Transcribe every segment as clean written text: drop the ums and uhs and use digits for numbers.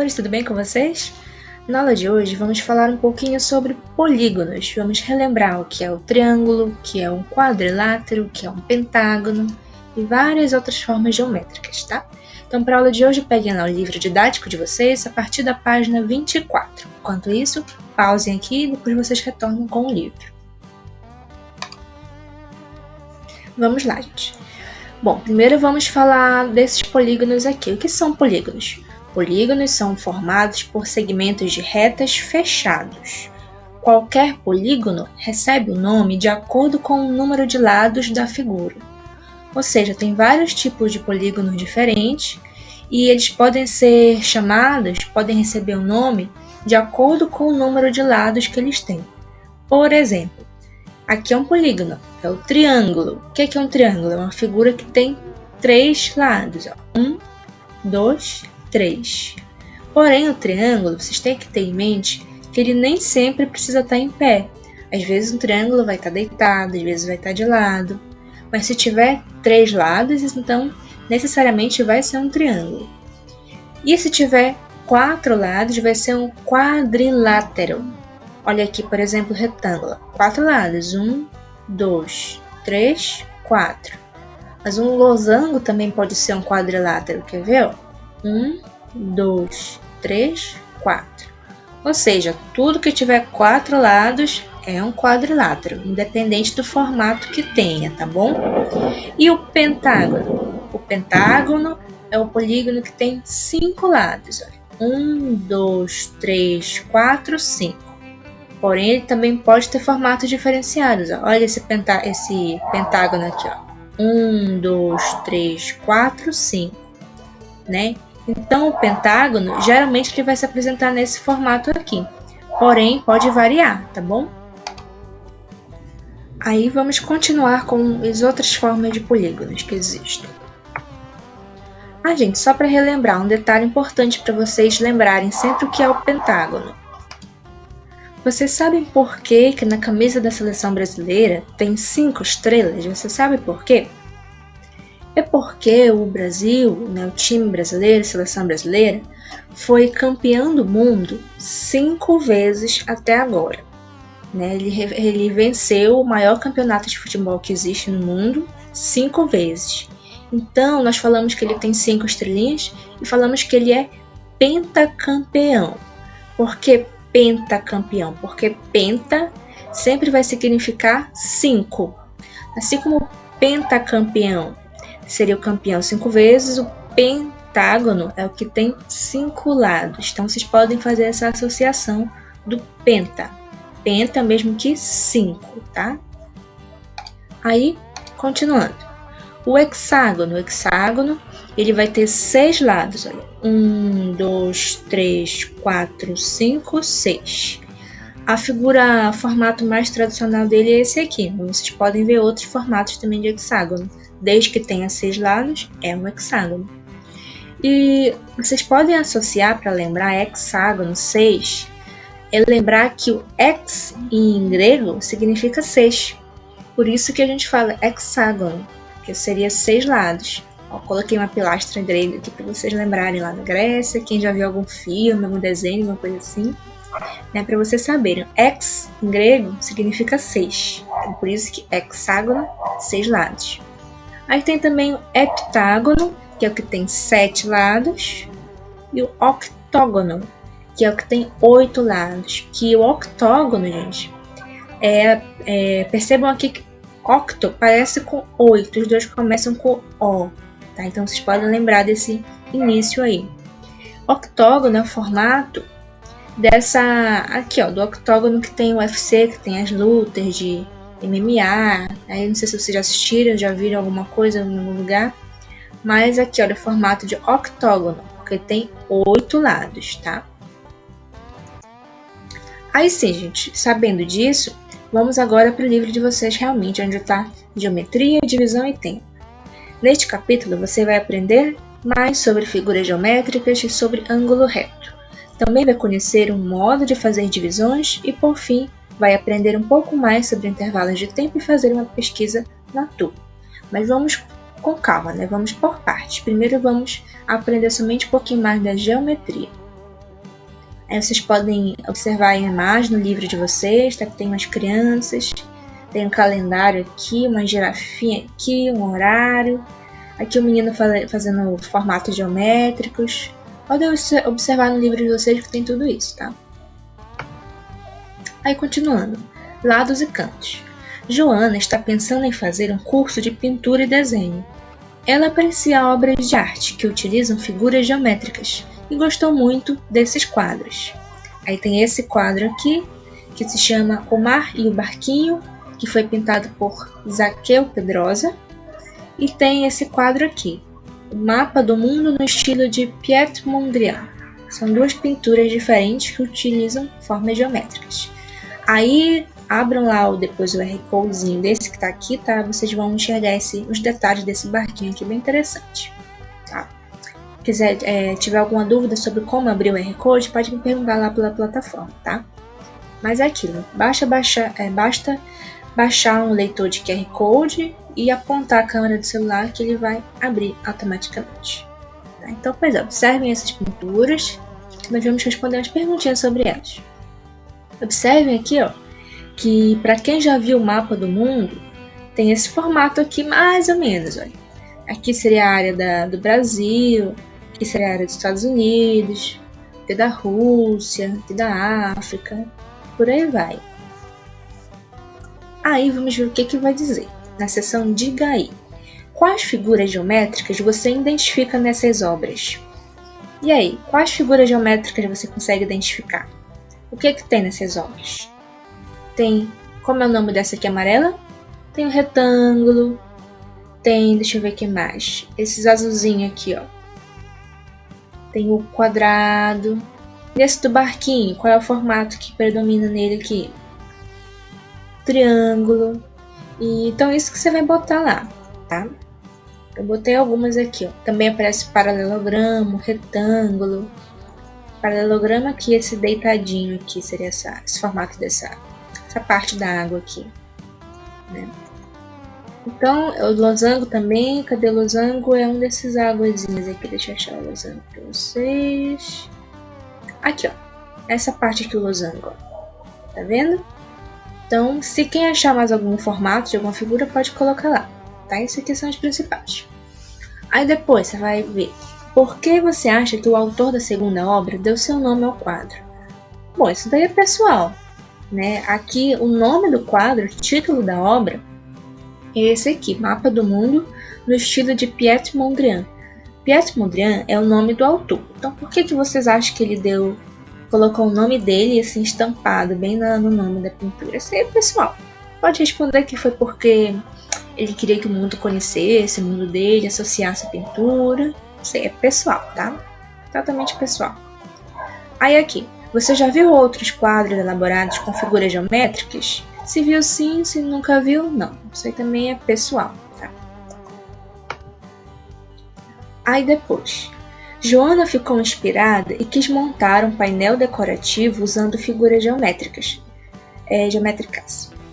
professores, tudo bem com vocês? Na aula de hoje vamos falar um pouquinho sobre polígonos. Vamos relembrar o que é o triângulo, o que é um quadrilátero, o que é um pentágono e várias outras formas geométricas, tá? Então, para a aula de hoje, peguem lá o livro didático de vocês a partir da página 24. Enquanto isso, pausem aqui e depois vocês retornam com o livro. Vamos lá, gente. Bom, primeiro vamos falar desses polígonos aqui. O que são polígonos? Polígonos são formados por segmentos de retas fechados. Qualquer polígono recebe o nome de acordo com o número de lados da figura. Ou seja, tem vários tipos de polígonos diferentes e eles podem ser chamados, podem receber o nome de acordo com o número de lados que eles têm. Por exemplo, aqui é um polígono, é o triângulo. O que é um triângulo? É uma figura que tem 3 lados. 1, 2, 3. Porém, o triângulo, vocês têm que ter em mente que ele nem sempre precisa estar em pé. Às vezes um triângulo vai estar deitado, às vezes vai estar de lado. Mas se tiver 3 lados, então necessariamente vai ser um triângulo. E se tiver 4 lados, vai ser um quadrilátero. Olha aqui, por exemplo, retângulo. 4 lados. 1, 2, 3, 4. Mas um losango também pode ser um quadrilátero. Quer ver? 1, 2, 3, 4. Ou seja, tudo que tiver 4 lados é um quadrilátero, independente do formato que tenha, tá bom? E o pentágono? O pentágono é o polígono que tem 5 lados. 1, 2, 3, 4, 5. Porém, ele também pode ter formatos diferenciados. Olha esse pentágono aqui. 1, 2, 3, 4, 5. Né? Então, o pentágono, geralmente, ele vai se apresentar nesse formato aqui. Porém, pode variar, tá bom? Aí, vamos continuar com as outras formas de polígonos que existem. Gente, só para relembrar, um detalhe importante para vocês lembrarem sempre o que é o pentágono. Vocês sabem por que na camisa da seleção brasileira tem 5 estrelas? Você sabe por quê? É porque o Brasil, o time brasileiro, a seleção brasileira, foi campeão do mundo 5 vezes até agora. Ele venceu o maior campeonato de futebol que existe no mundo 5 vezes. Então, nós falamos que ele tem 5 estrelinhas e falamos que ele é pentacampeão. Por que pentacampeão? Porque penta sempre vai significar 5. Assim como o pentacampeão seria o campeão 5 vezes, o pentágono é o que tem 5 lados. Então, vocês podem fazer essa associação do penta. Penta mesmo que 5, tá? Aí, continuando. O hexágono. Ele vai ter 6 lados. Olha. 1, 2, 3, 4, 5, 6. O formato mais tradicional dele é esse aqui. Vocês podem ver outros formatos também de hexágono. Desde que tenha 6 lados, é um hexágono. E vocês podem associar, para lembrar hexágono, 6, é lembrar que o hex em grego significa 6. Por isso que a gente fala hexágono, que seria 6 lados. Coloquei uma pilastra grega aqui para vocês lembrarem lá na Grécia, quem já viu algum filme, algum desenho, alguma coisa assim, para vocês saberem. Hex em grego significa 6. Por isso que hexágono, 6 lados. Aí tem também o heptágono, que é o que tem 7 lados, e o octógono, que é o que tem 8 lados. Que o octógono, gente, percebam aqui que octo parece com 8, os dois começam com O, tá? Então vocês podem lembrar desse início aí. Octógono é o formato do octógono que tem o UFC, que tem as lutas de MMA. Aí não sei se vocês já assistiram, já viram alguma coisa em algum lugar. Mas aqui, olha, o formato de octógono, porque tem 8 lados, tá? Aí sim, gente, sabendo disso, vamos agora para o livro de vocês realmente, onde está geometria, divisão e tempo. Neste capítulo, você vai aprender mais sobre figuras geométricas e sobre ângulo reto. Também vai conhecer um modo de fazer divisões e, por fim, vai aprender um pouco mais sobre intervalos de tempo e fazer uma pesquisa na turma. Mas vamos com calma, Vamos por partes. Primeiro vamos aprender somente um pouquinho mais da geometria. Aí vocês podem observar a imagem no livro de vocês, tá? Que tem umas crianças, tem um calendário aqui, uma girafinha aqui, um horário. Aqui o menino fazendo formatos geométricos. Podem observar no livro de vocês que tem tudo isso, tá? Aí continuando, lados e cantos. Joana está pensando em fazer um curso de pintura e desenho. Ela aprecia obras de arte que utilizam figuras geométricas e gostou muito desses quadros. Aí tem esse quadro aqui, que se chama O Mar e o Barquinho, que foi pintado por Zaqueu Pedrosa. E tem esse quadro aqui, O Mapa do Mundo no estilo de Piet Mondrian. São duas pinturas diferentes que utilizam formas geométricas. Aí abram lá depois o R-Codezinho desse que tá aqui, tá? Vocês vão enxergar os detalhes desse barquinho aqui, bem interessante, tá? Quiser, tiver alguma dúvida sobre como abrir o R-Code, pode me perguntar lá pela plataforma, tá? Mas é aquilo, basta baixar um leitor de QR Code e apontar a câmera do celular que ele vai abrir automaticamente. Tá? Então, pois é, observem essas pinturas, que nós vamos responder umas perguntinhas sobre elas. Observem aqui, ó, que para quem já viu o mapa do mundo, tem esse formato aqui mais ou menos. Olha. Aqui seria a área do Brasil, aqui seria a área dos Estados Unidos, aqui da Rússia, aqui da África, por aí vai. Aí vamos ver o que vai dizer. Na seção Diga aí. Quais figuras geométricas você identifica nessas obras? E aí, quais figuras geométricas você consegue identificar? O que tem nessas obras? Tem, como é o nome dessa aqui amarela? Tem o retângulo, tem, deixa eu ver o que mais. Esses azulzinhos aqui, ó. Tem o quadrado. E esse do barquinho, qual é o formato que predomina nele aqui? Triângulo. E, então isso que você vai botar lá, tá? Eu botei algumas aqui, ó. Também aparece paralelogramo, retângulo. Paralelogramo aqui, esse deitadinho aqui, seria esse formato dessa parte da água aqui, né? Então, o losango também, cadê o losango? É um desses águazinhos aqui, deixa eu achar o losango pra vocês. Aqui, ó, essa parte aqui, o losango, ó. Tá vendo? Então, se quem achar mais algum formato de alguma figura, pode colocar lá, tá? Esses aqui são os principais. Aí depois você vai ver, por que você acha que o autor da segunda obra deu seu nome ao quadro? Bom, isso daí é pessoal, né? Aqui, o nome do quadro, o título da obra, é esse aqui, Mapa do Mundo no estilo de Piet Mondrian. Piet Mondrian é o nome do autor. Então, por que vocês acham que ele colocou o nome dele assim estampado bem no nome da pintura? Isso aí é pessoal. Pode responder que foi porque ele queria que o mundo conhecesse o mundo dele, associasse a pintura. Isso aí é pessoal, tá? Totalmente pessoal. Aí aqui, você já viu outros quadros elaborados com figuras geométricas? Se viu sim, se nunca viu, não. Isso aí também é pessoal, tá? Aí depois, Joana ficou inspirada e quis montar um painel decorativo usando figuras geométricas.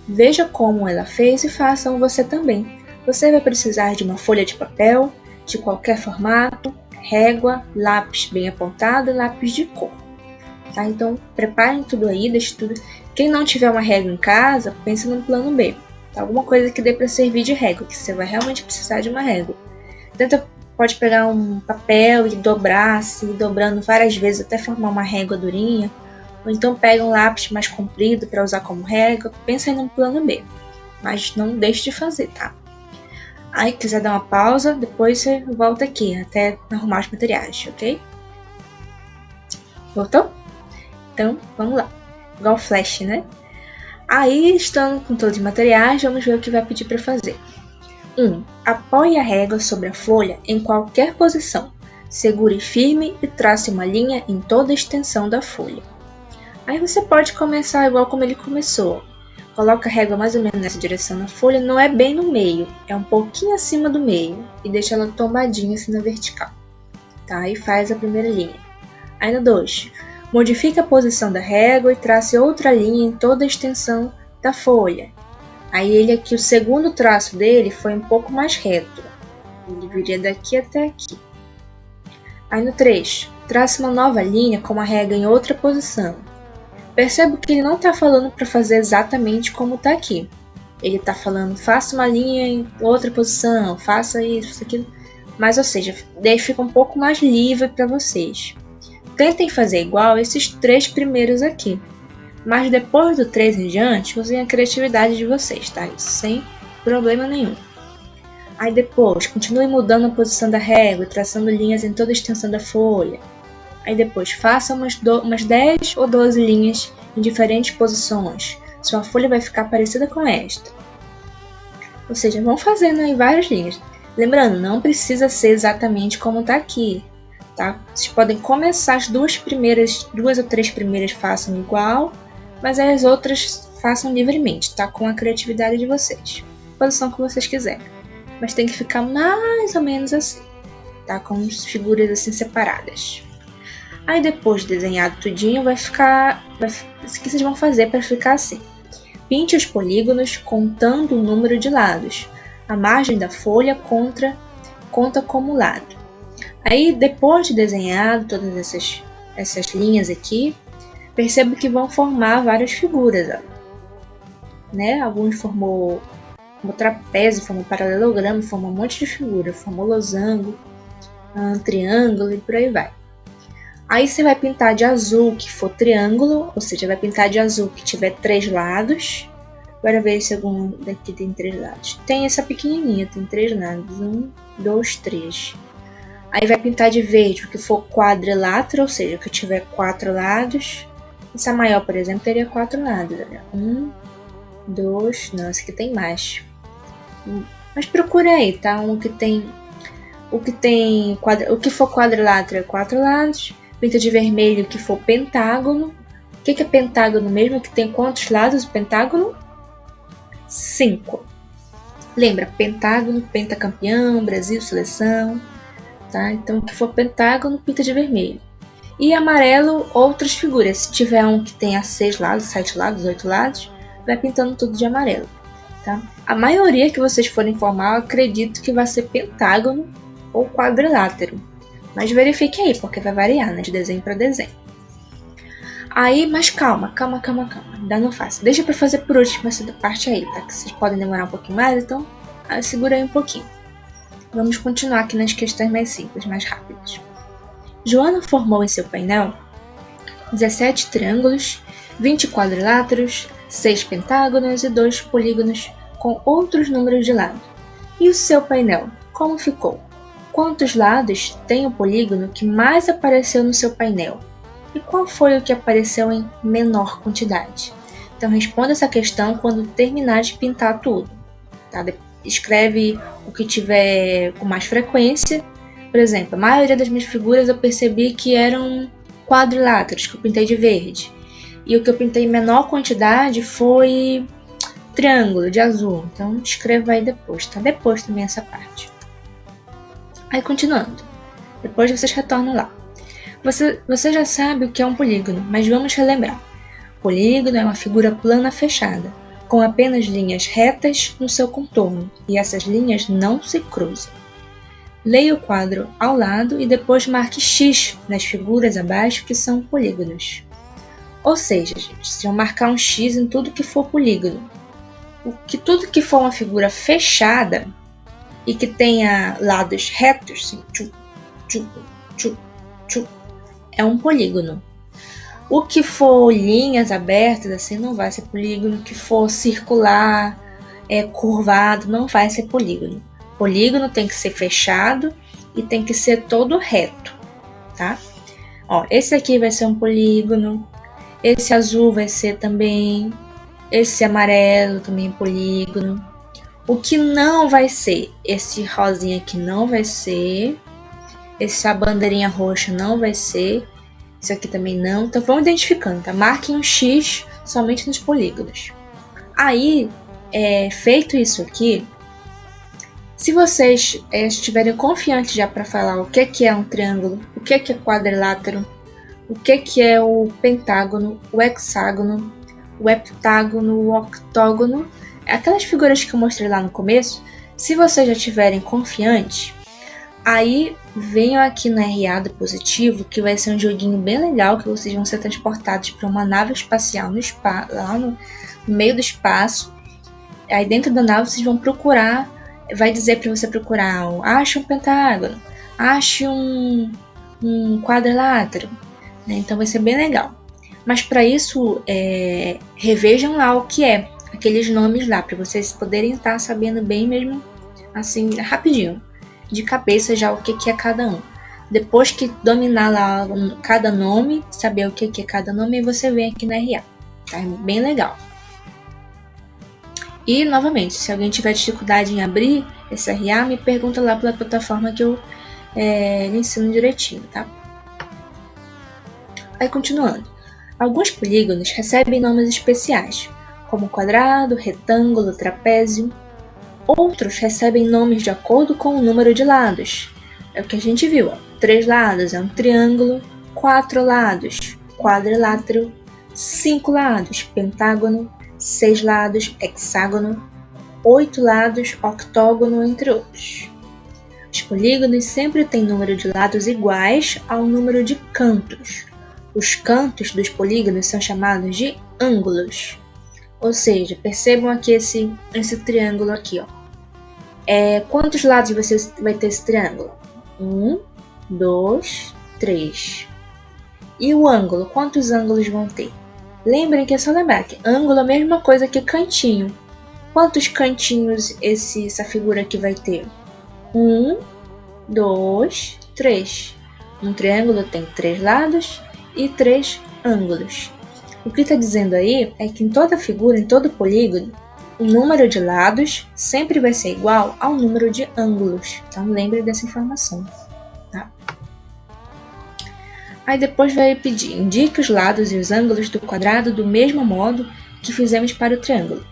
Veja como ela fez e façam você também. Você vai precisar de uma folha de papel, de qualquer formato, régua, lápis bem apontado e lápis de cor. Tá? Então, preparem tudo aí, deixe tudo. Quem não tiver uma régua em casa, pense no plano B. Tá? Alguma coisa que dê para servir de régua, que você vai realmente precisar de uma régua. Pode pegar um papel e dobrar, assim, dobrando várias vezes até formar uma régua durinha. Ou então pega um lápis mais comprido para usar como régua. Pensa aí no plano B. Mas não deixe de fazer, tá? Aí, quiser dar uma pausa, depois você volta aqui até arrumar os materiais, ok? Voltou? Então, vamos lá. Igual flash, né? Aí, estando com todos os materiais, vamos ver o que vai pedir para fazer. 1. Apoie a régua sobre a folha em qualquer posição. Segure firme e trace uma linha em toda a extensão da folha. Aí você pode começar igual como ele começou. Coloca a régua mais ou menos nessa direção na folha, não é bem no meio, é um pouquinho acima do meio. E deixa ela tombadinha assim na vertical. Tá? E faz a primeira linha. Aí no 2. Modifique a posição da régua e trace outra linha em toda a extensão da folha. Aí ele aqui, o segundo traço dele foi um pouco mais reto. Ele viria daqui até aqui. Aí no 3, trace uma nova linha com a régua em outra posição. Percebo que ele não está falando para fazer exatamente como está aqui. Ele está falando, faça uma linha em outra posição, faça isso, aquilo. Mas, ou seja, daí fica um pouco mais livre para vocês. Tentem fazer igual esses 3 primeiros aqui. Mas depois do 3 em diante, usem a criatividade de vocês, tá? Isso sem problema nenhum. Aí depois, continue mudando a posição da régua, traçando linhas em toda a extensão da folha. Aí depois, faça umas 10 ou 12 linhas em diferentes posições. Sua folha vai ficar parecida com esta. Ou seja, vão fazendo aí várias linhas. Lembrando, não precisa ser exatamente como está aqui, tá? Vocês podem começar as 2 ou 3 primeiras façam igual, mas as outras façam livremente, tá? Com a criatividade de vocês. Posição que vocês quiserem. Mas tem que ficar mais ou menos assim, tá? Com as figuras assim separadas. Aí depois de desenhado tudinho, o que vocês vão fazer para ficar assim? Pinte os polígonos contando o número de lados. A margem da folha conta como lado. Aí depois de desenhado todas essas linhas aqui, percebo que vão formar várias figuras. Ó. Né? Alguns formou trapézio, formou paralelogramo, formou um monte de figura, formou losango, triângulo e por aí vai. Aí você vai pintar de azul que for triângulo, ou seja, vai pintar de azul que tiver 3 lados. Bora ver se algum daqui tem 3 lados. Tem essa pequenininha, tem 3 lados. 1, 2, 3. Aí vai pintar de verde o que for quadrilátero, ou seja, que tiver 4 lados. Essa maior, por exemplo, teria 4 lados. 1, 2, não, essa aqui tem mais. Mas procura aí, tá? O que for quadrilátero é 4 lados. Pinta de vermelho o que for pentágono. O que é pentágono mesmo? Que tem quantos lados o pentágono? 5. Lembra, pentágono, pentacampeão, Brasil, seleção. Tá? Então, o que for pentágono, pinta de vermelho. E amarelo, outras figuras. Se tiver um que tenha 6 lados, 7 lados, 8 lados, vai pintando tudo de amarelo. Tá? A maioria que vocês forem formar, eu acredito que vai ser pentágono ou quadrilátero. Mas verifique aí, porque vai variar, né? De desenho para desenho. Aí, mas calma. Ainda não faço. Deixa pra fazer por último essa parte aí, tá? Que vocês podem demorar um pouquinho mais, então segura aí um pouquinho. Vamos continuar aqui nas questões mais simples, mais rápidas. Joana formou em seu painel 17 triângulos, 20 quadriláteros, 6 pentágonos e 2 polígonos com outros números de lado. E o seu painel, como ficou? Quantos lados tem o polígono que mais apareceu no seu painel? E qual foi o que apareceu em menor quantidade? Então responda essa questão quando terminar de pintar tudo. Tá? Escreve o que tiver com mais frequência. Por exemplo, a maioria das minhas figuras eu percebi que eram quadriláteros, que eu pintei de verde. E o que eu pintei em menor quantidade foi triângulo, de azul. Então escreva aí depois, tá? Depois também essa parte. Aí continuando, depois vocês retornam lá. Você já sabe o que é um polígono, mas vamos relembrar. Polígono é uma figura plana fechada, com apenas linhas retas no seu contorno, e essas linhas não se cruzam. Leia o quadro ao lado e depois marque X nas figuras abaixo que são polígonos. Ou seja, gente, vocês vão marcar um X em tudo que for polígono. Tudo que for uma figura fechada e que tenha lados retos, assim, é um polígono. O que for linhas abertas, assim, não vai ser polígono. O que for circular, curvado, não vai ser polígono. Polígono tem que ser fechado e tem que ser todo reto, tá? Ó, esse aqui vai ser um polígono. Esse azul vai ser também. Esse amarelo também é polígono. O que não vai ser, esse rosinha aqui não vai ser, essa bandeirinha roxa não vai ser, isso aqui também não. Então vamos identificando, tá? Marquem um X somente nos polígonos. Aí, feito isso aqui, se vocês estiverem confiantes já para falar o que é um triângulo, o que é quadrilátero, o que é o pentágono, o hexágono, o heptágono, o octógono, aquelas figuras que eu mostrei lá no começo, se vocês já estiverem confiantes, Aí venham aqui no RA do positivo, que vai ser um joguinho bem legal, que vocês vão ser transportados para uma nave espacial lá no meio do espaço. Aí dentro da nave vocês vão procurar, vai dizer para você procurar, ache um pentágono, ache um quadrilátero, né? Então vai ser bem legal. Mas para isso, revejam lá o que é, aqueles nomes lá, para vocês poderem estar sabendo bem mesmo, assim, rapidinho, de cabeça já o que é cada um. Depois que dominar lá cada nome, saber o que é cada nome, aí você vem aqui no RA. Tá? É bem legal. E, novamente, se alguém tiver dificuldade em abrir esse RA, me pergunta lá pela plataforma que eu lhe ensino direitinho, tá? Aí, continuando. Alguns polígonos recebem nomes especiais, como quadrado, retângulo, trapézio. Outros recebem nomes de acordo com o número de lados. É o que a gente viu, ó. 3 lados é um triângulo, 4 lados, quadrilátero, 5 lados, pentágono, 6 lados, hexágono, 8 lados, octógono, entre outros. Os polígonos sempre têm número de lados iguais ao número de cantos. Os cantos dos polígonos são chamados de ângulos. Ou seja, percebam aqui esse triângulo aqui, ó. Quantos lados você vai ter esse triângulo? 1, 2, 3. E o ângulo? Quantos ângulos vão ter? Lembrem que é só lembrar que ângulo é a mesma coisa que cantinho. Quantos cantinhos essa figura aqui vai ter? 1, 2, 3. Um triângulo tem 3 lados e 3 ângulos. O que está dizendo aí é que em toda figura, em todo polígono, o número de lados sempre vai ser igual ao número de ângulos. Então lembre dessa informação. Tá? Aí depois vai pedir, indique os lados e os ângulos do quadrado do mesmo modo que fizemos para o triângulo.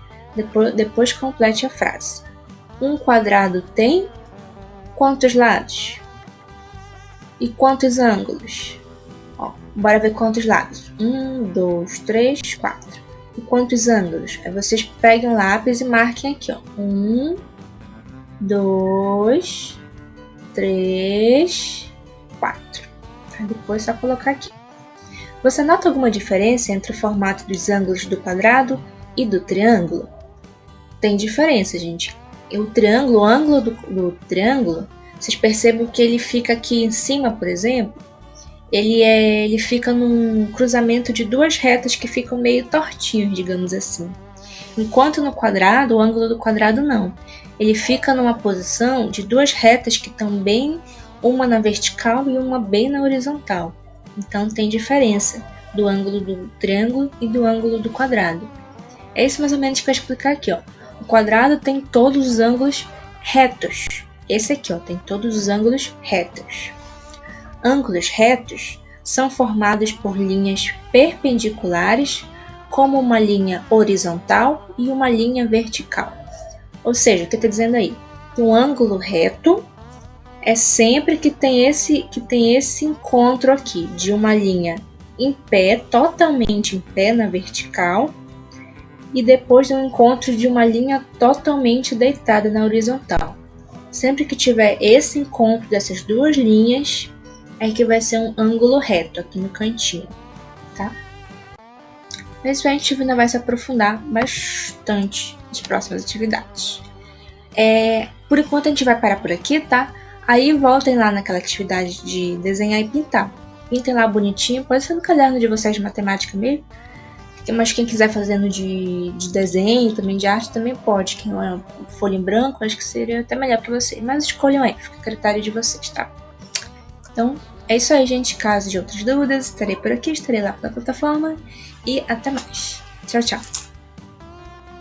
Depois complete a frase. Um quadrado tem quantos lados? E quantos ângulos? Bora ver quantos lados. 1, 2, 3, 4. E quantos ângulos? Aí vocês peguem um lápis e marquem aqui, ó. 1, 2, 3, 4. Aí depois é só colocar aqui. Você nota alguma diferença entre o formato dos ângulos do quadrado e do triângulo? Tem diferença, gente. O ângulo do triângulo, vocês percebem que ele fica aqui em cima, por exemplo, ele fica num cruzamento de duas retas que ficam meio tortinhos, digamos assim. Enquanto no quadrado, o ângulo do quadrado não. Ele fica numa posição de duas retas que estão bem, uma na vertical e uma bem na horizontal. Então tem diferença do ângulo do triângulo e do ângulo do quadrado. É isso mais ou menos que eu vou explicar aqui, ó. O quadrado tem todos os ângulos retos. Esse aqui, ó, tem todos os ângulos retos. Ângulos retos são formados por linhas perpendiculares, como uma linha horizontal e uma linha vertical. Ou seja, o que está dizendo aí? Um ângulo reto é sempre que tem esse encontro aqui de uma linha em pé, totalmente em pé na vertical, e depois um encontro de uma linha totalmente deitada na horizontal. Sempre que tiver esse encontro dessas duas linhas, é que vai ser um ângulo reto aqui no cantinho, tá? Mas a gente ainda vai se aprofundar bastante nas próximas atividades. Por enquanto a gente vai parar por aqui, tá? Aí voltem lá naquela atividade de desenhar e pintar. Pintem lá bonitinho, pode ser no caderno de vocês de matemática mesmo. Mas quem quiser fazendo de desenho, também de arte, também pode. Que não é folha em branco, acho que seria até melhor para vocês. Mas escolham aí, fica a critério de vocês, tá? Então, é isso aí, gente. Caso de outras dúvidas, estarei por aqui, estarei lá pela plataforma. E até mais. Tchau, tchau.